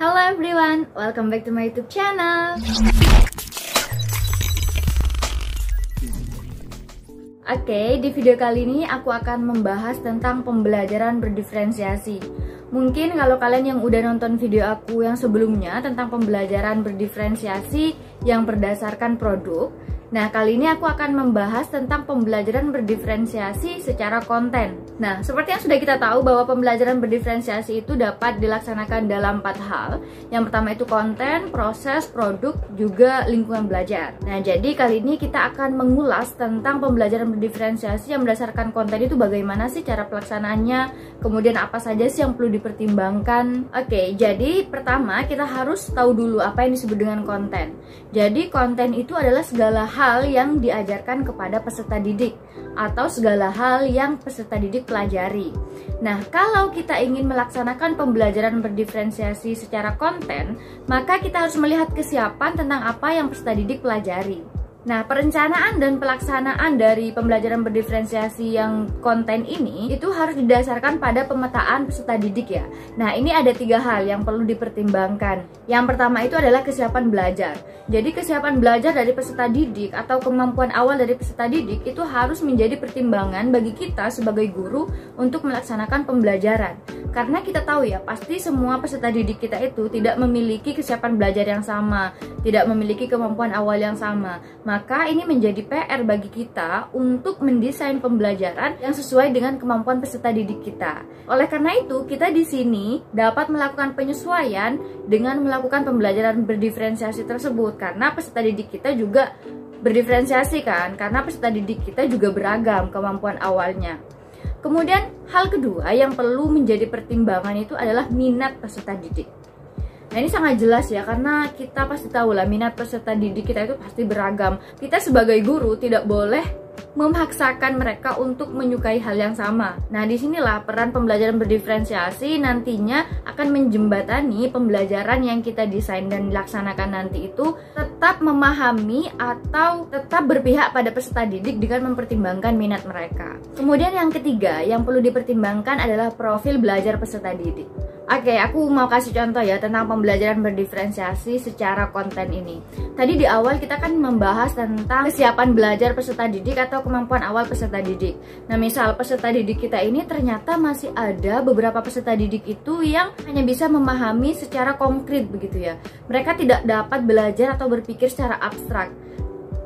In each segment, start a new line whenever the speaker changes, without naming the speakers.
Hello everyone, welcome back to my YouTube channel. Oke, di video kali ini aku akan membahas tentang pembelajaran berdiferensiasi. Mungkin kalau kalian yang udah nonton video aku yang sebelumnya tentang pembelajaran berdiferensiasi yang berdasarkan produk, nah, kali ini aku akan membahas tentang pembelajaran berdiferensiasi secara konten. Nah, seperti yang sudah kita tahu bahwa pembelajaran berdiferensiasi itu dapat dilaksanakan dalam 4 hal. Yang pertama itu konten, proses, produk, juga lingkungan belajar. Nah, jadi kali ini kita akan mengulas tentang pembelajaran berdiferensiasi yang berdasarkan konten itu bagaimana sih cara pelaksanaannya, kemudian apa saja sih yang perlu dipertimbangkan. Oke, jadi pertama kita harus tahu dulu apa yang disebut dengan konten. Jadi konten itu adalah segala hal yang diajarkan kepada peserta didik atau segala hal yang peserta didik pelajari. Nah, kalau kita ingin melaksanakan pembelajaran berdiferensiasi secara konten, maka kita harus melihat kesiapan tentang apa yang peserta didik pelajari. Nah, perencanaan dan pelaksanaan dari pembelajaran berdiferensiasi yang konten ini itu harus didasarkan pada pemetaan peserta didik ya. Nah, ini ada 3 hal yang perlu dipertimbangkan. Yang pertama itu adalah kesiapan belajar. Jadi kesiapan belajar dari peserta didik atau kemampuan awal dari peserta didik itu harus menjadi pertimbangan bagi kita sebagai guru untuk melaksanakan pembelajaran. Karena kita tahu ya, pasti semua peserta didik kita itu tidak memiliki kesiapan belajar yang sama, tidak memiliki kemampuan awal yang sama. Maka ini menjadi PR bagi kita untuk mendesain pembelajaran yang sesuai dengan kemampuan peserta didik kita. Oleh karena itu, kita di sini dapat melakukan penyesuaian dengan melakukan pembelajaran berdiferensiasi tersebut, karena peserta didik kita juga berdiferensiasi kan, karena peserta didik kita juga beragam kemampuan awalnya. Kemudian hal kedua yang perlu menjadi pertimbangan itu adalah minat peserta didik. Nah, ini sangat jelas ya, karena kita pasti tahu lah minat peserta didik kita itu pasti beragam. Kita sebagai guru tidak boleh memaksakan mereka untuk menyukai hal yang sama. Nah, disinilah peran pembelajaran berdiferensiasi nantinya akan menjembatani pembelajaran yang kita desain dan dilaksanakan nanti itu tetap memahami atau tetap berpihak pada peserta didik dengan mempertimbangkan minat mereka. Kemudian yang ketiga yang perlu dipertimbangkan adalah profil belajar peserta didik. Oke, aku mau kasih contoh ya tentang pembelajaran berdiferensiasi secara konten ini. Tadi di awal kita kan membahas tentang kesiapan belajar peserta didik atau kemampuan awal peserta didik. Nah, misal peserta didik kita ini ternyata masih ada beberapa peserta didik itu yang hanya bisa memahami secara konkret begitu ya. Mereka tidak dapat belajar atau berpikir secara abstrak.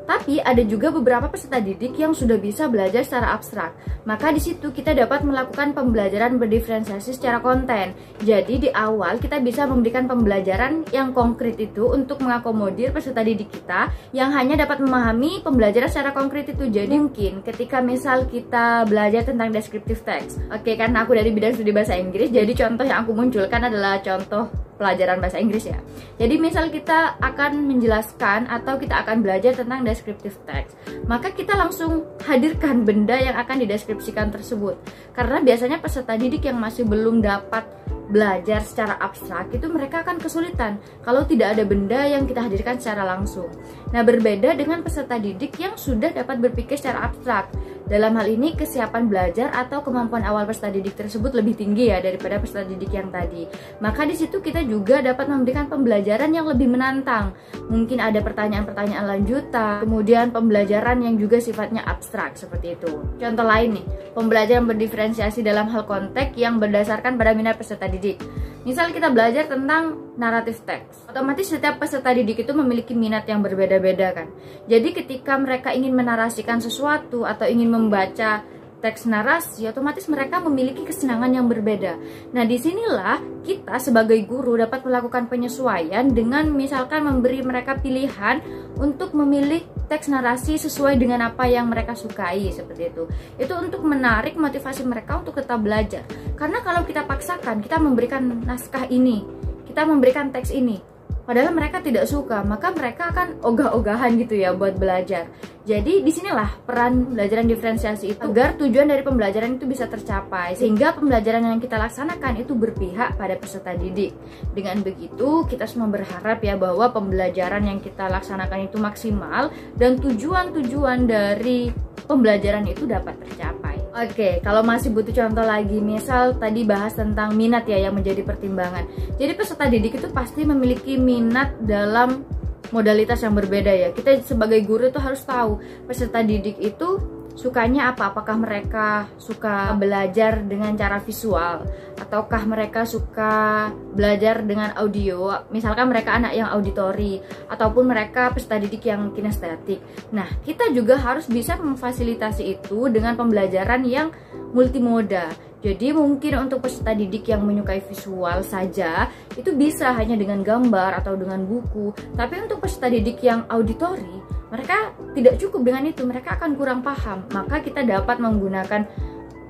Tapi ada juga beberapa peserta didik yang sudah bisa belajar secara abstrak. Maka di situ kita dapat melakukan pembelajaran berdiferensiasi secara konten. Jadi di awal kita bisa memberikan pembelajaran yang konkret itu untuk mengakomodir peserta didik kita yang hanya dapat memahami pembelajaran secara konkret itu. Jadi mungkin ketika misal kita belajar tentang descriptive text. Oke, karena aku dari bidang studi bahasa Inggris, jadi contoh yang aku munculkan adalah contoh pelajaran bahasa Inggris ya. Jadi misal kita akan menjelaskan atau kita akan belajar tentang descriptive text, maka kita langsung hadirkan benda yang akan dideskripsikan tersebut. Karena biasanya peserta didik yang masih belum dapat belajar secara abstrak itu mereka akan kesulitan kalau tidak ada benda yang kita hadirkan secara langsung. Nah, berbeda dengan peserta didik yang sudah dapat berpikir secara abstrak. Dalam hal ini kesiapan belajar atau kemampuan awal peserta didik tersebut lebih tinggi ya daripada peserta didik yang tadi. Maka di situ kita juga dapat memberikan pembelajaran yang lebih menantang. Mungkin ada pertanyaan-pertanyaan lanjutan, kemudian pembelajaran yang juga sifatnya abstrak seperti itu. Contoh lain nih, pembelajaran berdiferensiasi dalam hal konteks yang berdasarkan pada minat peserta didik. Misal kita belajar tentang naratif teks, otomatis setiap peserta didik itu memiliki minat yang berbeda-beda kan. Jadi ketika mereka ingin menarasikan sesuatu atau ingin membaca teks narasi, otomatis mereka memiliki kesenangan yang berbeda. Nah, disinilah kita sebagai guru dapat melakukan penyesuaian dengan misalkan memberi mereka pilihan untuk memilih teks narasi sesuai dengan apa yang mereka sukai seperti itu. Itu untuk menarik motivasi mereka untuk tetap belajar. Karena kalau kita paksakan, kita memberikan naskah ini, kita memberikan teks ini, padahal mereka tidak suka, maka mereka akan ogah-ogahan gitu ya buat belajar. Jadi disinilah peran pembelajaran diferensiasi itu agar tujuan dari pembelajaran itu bisa tercapai, sehingga pembelajaran yang kita laksanakan itu berpihak pada peserta didik. Dengan begitu kita semua berharap ya bahwa pembelajaran yang kita laksanakan itu maksimal dan tujuan-tujuan dari pembelajaran itu dapat tercapai. Oke, kalau masih butuh contoh lagi, misal tadi bahas tentang minat ya yang menjadi pertimbangan. Jadi peserta didik itu pasti memiliki minat dalam modalitas yang berbeda ya. Kita sebagai guru itu harus tahu peserta didik itu sukanya apa. Apakah mereka suka belajar dengan cara visual, ataukah mereka suka belajar dengan audio. Misalkan mereka anak yang auditori, ataupun mereka peserta didik yang kinestetik. Nah, kita juga harus bisa memfasilitasi itu dengan pembelajaran yang multimoda. Jadi mungkin untuk peserta didik yang menyukai visual saja itu bisa hanya dengan gambar atau dengan buku. Tapi untuk peserta didik yang auditori, mereka tidak cukup dengan itu, mereka akan kurang paham. Maka kita dapat menggunakan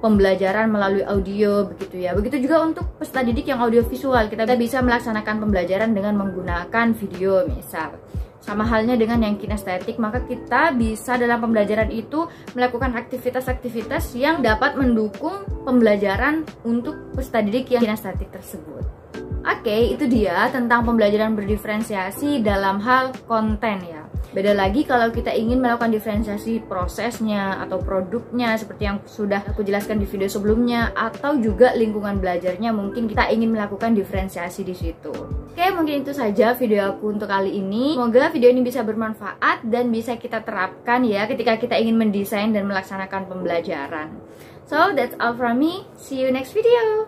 pembelajaran melalui audio begitu ya. Begitu juga untuk peserta didik yang audiovisual, kita bisa melaksanakan pembelajaran dengan menggunakan video misal. Sama halnya dengan yang kinestetik, maka kita bisa dalam pembelajaran itu melakukan aktivitas-aktivitas yang dapat mendukung pembelajaran untuk peserta didik yang kinestetik tersebut. Oke, itu dia tentang pembelajaran berdiferensiasi dalam hal konten ya. Beda lagi kalau kita ingin melakukan diferensiasi prosesnya atau produknya seperti yang sudah aku jelaskan di video sebelumnya, atau juga lingkungan belajarnya, mungkin kita ingin melakukan diferensiasi di situ. Oke, mungkin itu saja video aku untuk kali ini. Semoga video ini bisa bermanfaat dan bisa kita terapkan ya ketika kita ingin mendesain dan melaksanakan pembelajaran. So, that's all from me. See you next video.